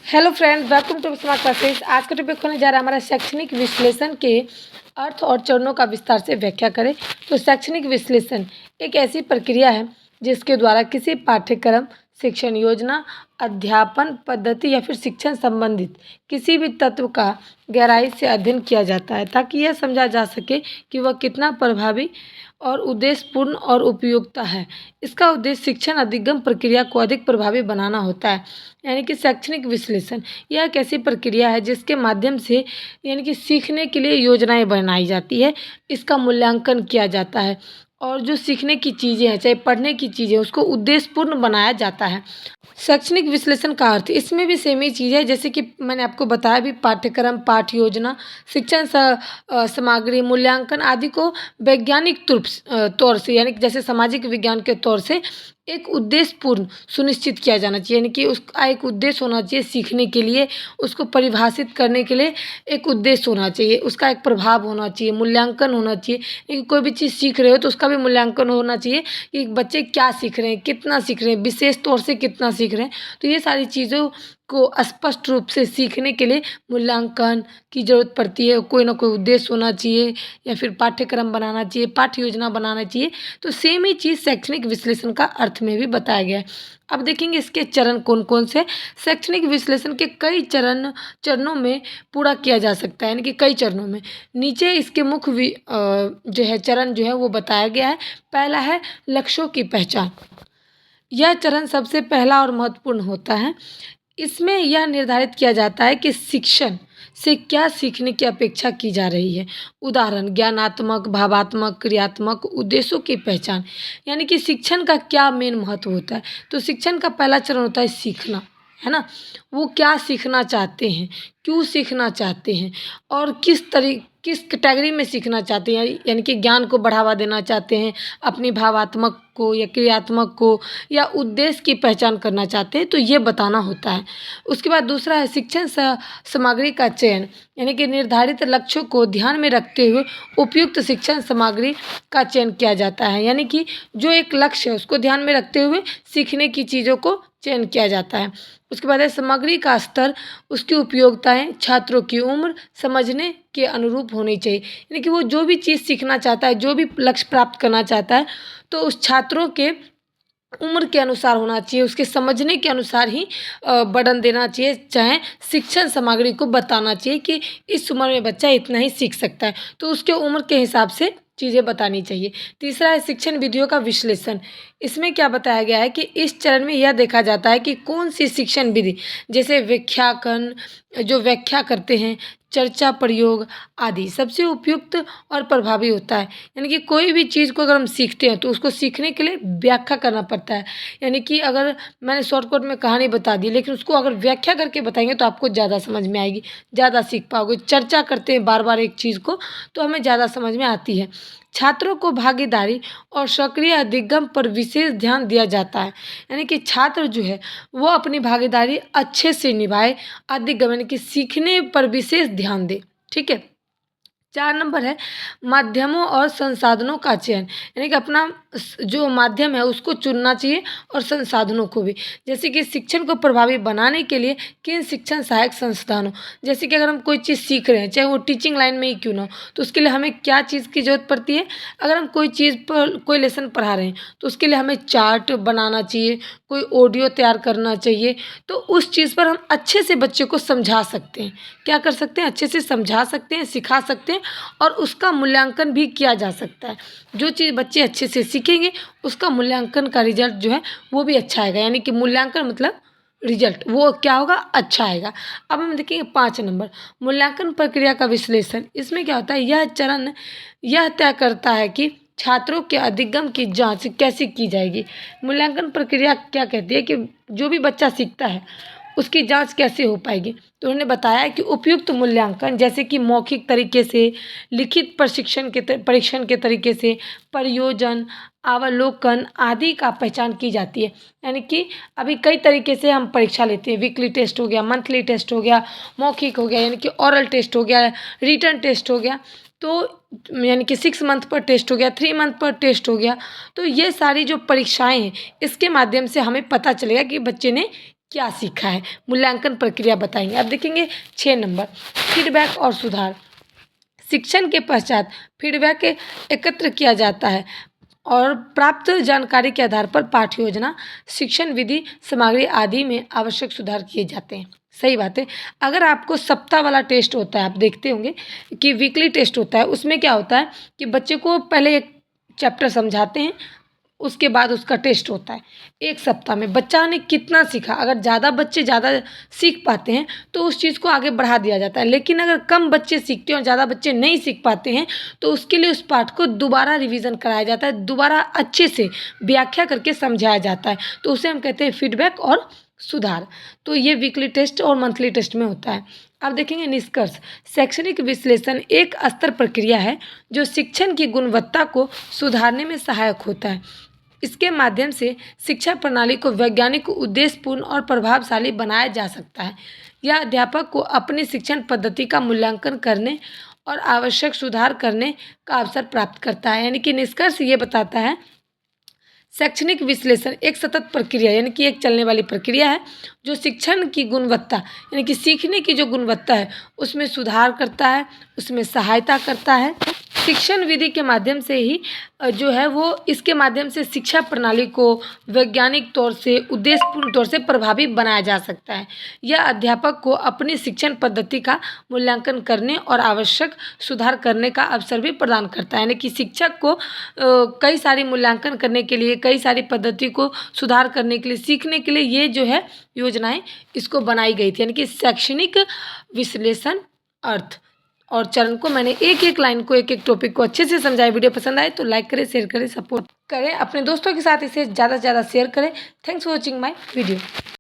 Hello friends, welcome to smart classes. आज का topic होने जा रहा है हमारा शैक्षणिक विश्लेषण के अर्थ और चरणों का विस्तार से व्याख्या करें। तो शैक्षणिक विश्लेषण एक ऐसी प्रक्रिया है जिसके द्वारा किसी पाठ्यक्रम, शिक्षण योजना, अध्यापन पद्धति या फिर शिक्षण संबंधित किसी भी तत्व का गहराई से अध्ययन किया जाता है ताकि यह समझा जा सके कि वह कितना प्रभावी और उद्देश्यपूर्ण और उपयुक्त है। इसका उद्देश्य शिक्षण अधिगम प्रक्रिया को अधिक प्रभावी बनाना होता है। यानी कि शैक्षणिक विश्लेषण यह एक ऐसी प्रक्रिया है जिसके माध्यम से यानी कि सीखने के लिए योजनाएं बनाई जाती है, इसका मूल्यांकन किया जाता है और जो सीखने की चीज़ें हैं, चाहे पढ़ने की चीज़ें, उसको उद्देश्यपूर्ण बनाया जाता है। शैक्षणिक विश्लेषण का अर्थ इसमें भी सेम ही चीज़ है, जैसे कि मैंने आपको बताया भी, पाठ्यक्रम, पाठ्य योजना, शिक्षण सामग्री, मूल्यांकन आदि को वैज्ञानिक तौर से यानी कि जैसे सामाजिक विज्ञान के तौर से एक उद्देश्यपूर्ण सुनिश्चित किया जाना चाहिए। यानी कि उसका एक उद्देश्य होना चाहिए सीखने के लिए, उसको परिभाषित करने के लिए एक उद्देश्य होना चाहिए, उसका एक प्रभाव होना चाहिए, मूल्यांकन होना चाहिए। यानी कोई भी चीज़ सीख रहे हो तो उसका भी मूल्यांकन होना चाहिए कि बच्चे क्या सीख रहे हैं, कितना सीख रहे हैं, विशेष तौर से कितना सीख रहे हैं। तो ये सारी चीज़ों को स्पष्ट रूप से सीखने के लिए मूल्यांकन की ज़रूरत पड़ती है। कोई ना कोई उद्देश्य होना चाहिए या फिर पाठ्यक्रम बनाना चाहिए, पाठ्य योजना बनाना चाहिए। तो सेम ही चीज़ शैक्षणिक विश्लेषण का अर्थ में भी बताया गया है। अब देखेंगे इसके चरण कौन कौन से। शैक्षणिक विश्लेषण के कई चरणों में पूरा किया जा सकता है, यानी कि कई चरणों में। नीचे इसके मुख्य जो है चरण जो है वो बताया गया है। पहला है लक्ष्यों की पहचान। यह चरण सबसे पहला और महत्वपूर्ण होता है। इसमें यह निर्धारित किया जाता है कि शिक्षण से क्या सीखने की अपेक्षा की जा रही है। उदाहरण ज्ञानात्मक, भावात्मक, क्रियात्मक उद्देश्यों की पहचान। यानी कि शिक्षण का क्या मेन महत्व होता है। तो शिक्षण का पहला चरण होता है सीखना, है ना। वो क्या सीखना चाहते हैं, क्यों सीखना चाहते हैं और किस कैटेगरी में सीखना चाहते हैं। यानी कि ज्ञान को बढ़ावा देना चाहते हैं, अपनी भावात्मक को या क्रियात्मक को, या उद्देश्य की पहचान करना चाहते हैं, तो ये बताना होता है। उसके बाद दूसरा है शिक्षण सामग्री का चयन। यानी कि निर्धारित लक्ष्यों को ध्यान में रखते हुए उपयुक्त शिक्षण सामग्री का चयन किया जाता है। यानी कि जो एक लक्ष्य है उसको ध्यान में रखते हुए सीखने की चीज़ों को चयन किया जाता है। उसके बाद है सामग्री का स्तर, उसकी उपयोगिताएं छात्रों की उम्र समझने के अनुरूप होनी चाहिए। यानी कि वो जो भी चीज़ सीखना चाहता है, जो भी लक्ष्य प्राप्त करना चाहता है, तो उस छात्रों के उम्र के अनुसार होना चाहिए, उसके समझने के अनुसार ही बर्डन देना चाहिए। चाहे शिक्षण सामग्री को बताना चाहिए कि इस उम्र में बच्चा इतना ही सीख सकता है, तो उसके उम्र के हिसाब से चीज़ें बतानी चाहिए। तीसरा है शिक्षण विधियों का विश्लेषण। इसमें क्या बताया गया है कि इस चरण में यह देखा जाता है कि कौन सी शिक्षण विधि, जैसे व्याख्याकन, जो व्याख्या करते हैं, चर्चा, प्रयोग आदि सबसे उपयुक्त और प्रभावी होता है। यानी कि कोई भी चीज़ को अगर हम सीखते हैं तो उसको सीखने के लिए व्याख्या करना पड़ता है। यानी कि अगर मैंने शॉर्टकट में कहानी बता दी, लेकिन उसको अगर व्याख्या करके बताएंगे तो आपको ज़्यादा समझ में आएगी, ज़्यादा सीख पाओगे। चर्चा करते हैं बार बार एक चीज़ को, तो हमें ज़्यादा समझ में आती है। छात्रों को भागीदारी और सक्रिय अधिगम पर विशेष ध्यान दिया जाता है। यानी कि छात्र जो है वो अपनी भागीदारी अच्छे से निभाए, अधिगम यानी कि सीखने पर विशेष ध्यान दे। ठीक है। 4 नंबर है माध्यमों और संसाधनों का चयन। यानी कि अपना जो माध्यम है उसको चुनना चाहिए और संसाधनों को भी। जैसे कि शिक्षण को प्रभावी बनाने के लिए किन शिक्षण सहायक संस्थानों, जैसे कि अगर हम कोई चीज़ सीख रहे हैं, चाहे वो टीचिंग लाइन में ही क्यों ना हो, तो उसके लिए हमें क्या चीज़ की ज़रूरत पड़ती है। अगर हम कोई चीज़ पर कोई लेसन पढ़ा रहे हैं तो उसके लिए हमें चार्ट बनाना चाहिए, कोई ऑडियो तैयार करना चाहिए। तो उस चीज़ पर हम अच्छे से बच्चे को समझा सकते हैं। क्या कर सकते हैं, अच्छे से समझा सकते हैं, सिखा सकते हैं और उसका मूल्यांकन भी किया जा सकता है। जो चीज़ बच्चे अच्छे से सीखेंगे उसका मूल्यांकन का रिजल्ट जो है वो भी अच्छा आएगा। यानी कि मूल्यांकन मतलब रिजल्ट, वो क्या होगा, अच्छा आएगा। अब हम देखेंगे 5 नंबर मूल्यांकन प्रक्रिया का विश्लेषण। इसमें क्या होता है, यह चरण यह तय करता है कि छात्रों के अधिगम की जांच कैसे की जाएगी। मूल्यांकन प्रक्रिया क्या कहती है कि जो भी बच्चा सीखता है उसकी जांच कैसे हो पाएगी। तो उन्होंने बताया कि उपयुक्त मूल्यांकन, जैसे कि मौखिक तरीके से, लिखित परीक्षण के तरीके से, प्रयोजन, अवलोकन आदि का पहचान की जाती है। यानी कि अभी कई तरीके से हम परीक्षा लेते हैं। वीकली टेस्ट हो गया, मंथली टेस्ट हो गया, मौखिक हो गया, यानी कि ओरल टेस्ट हो गया, रिटन टेस्ट हो गया, तो यानी कि 6 मंथ पर टेस्ट हो गया, 3 मंथ पर टेस्ट हो गया। तो ये सारी जो परीक्षाएं हैं इसके माध्यम से हमें पता चलेगा कि बच्चे ने क्या सीखा है, मूल्यांकन प्रक्रिया बताएंगे। अब देखेंगे 6 नंबर, फीडबैक और सुधार। शिक्षण के पश्चात फीडबैक एकत्र किया जाता है और प्राप्त जानकारी के आधार पर पाठ्य योजना, शिक्षण विधि, सामग्री आदि में आवश्यक सुधार किए जाते हैं। सही बात है। अगर आपको सप्ताह वाला टेस्ट होता है, आप देखते होंगे कि वीकली टेस्ट होता है, उसमें क्या होता है कि बच्चे को पहले एक चैप्टर समझाते हैं, उसके बाद उसका टेस्ट होता है। एक सप्ताह में बच्चा ने कितना सीखा, अगर ज़्यादा बच्चे ज़्यादा सीख पाते हैं तो उस चीज़ को आगे बढ़ा दिया जाता है, लेकिन अगर कम बच्चे सीखते हैं और ज़्यादा बच्चे नहीं सीख पाते हैं तो उसके लिए उस पाठ को दोबारा रिवीजन कराया जाता है, दोबारा अच्छे से व्याख्या करके समझाया जाता है, तो उसे हम कहते हैं फीडबैक और सुधार। तो ये वीकली टेस्ट और मंथली टेस्ट में होता है। अब देखेंगे निष्कर्ष। शैक्षणिक विश्लेषण एक स्तर प्रक्रिया है जो शिक्षण की गुणवत्ता को सुधारने में सहायक होता है। इसके माध्यम से शिक्षा प्रणाली को वैज्ञानिक, उद्देश्यपूर्ण और प्रभावशाली बनाया जा सकता है। यह अध्यापक को अपनी शिक्षण पद्धति का मूल्यांकन करने और आवश्यक सुधार करने का अवसर प्राप्त करता है। यानी कि निष्कर्ष ये बताता है, शैक्षणिक विश्लेषण एक सतत प्रक्रिया यानी कि एक चलने वाली प्रक्रिया है जो शिक्षण की गुणवत्ता यानी कि सीखने की जो गुणवत्ता है उसमें सुधार करता है, उसमें सहायता करता है। शिक्षण विधि के माध्यम से ही जो है वो इसके माध्यम से शिक्षा प्रणाली को वैज्ञानिक तौर से, उद्देश्यपूर्ण तौर से प्रभावी बनाया जा सकता है। यह अध्यापक को अपनी शिक्षण पद्धति का मूल्यांकन करने और आवश्यक सुधार करने का अवसर भी प्रदान करता है। यानी कि शिक्षक को कई सारी मूल्यांकन करने के लिए, कई सारी पद्धति को सुधार करने के लिए, सीखने के लिए ये जो है योजनाएं इसको बनाई गई थी। यानी कि शैक्षणिक विश्लेषण अर्थ और चरण को मैंने एक एक लाइन को, एक एक टॉपिक को अच्छे से समझाया। वीडियो पसंद आए तो लाइक करें, शेयर करें, सपोर्ट करें, अपने दोस्तों के साथ इसे ज़्यादा से ज़्यादा शेयर करें। Thanks for watching my video.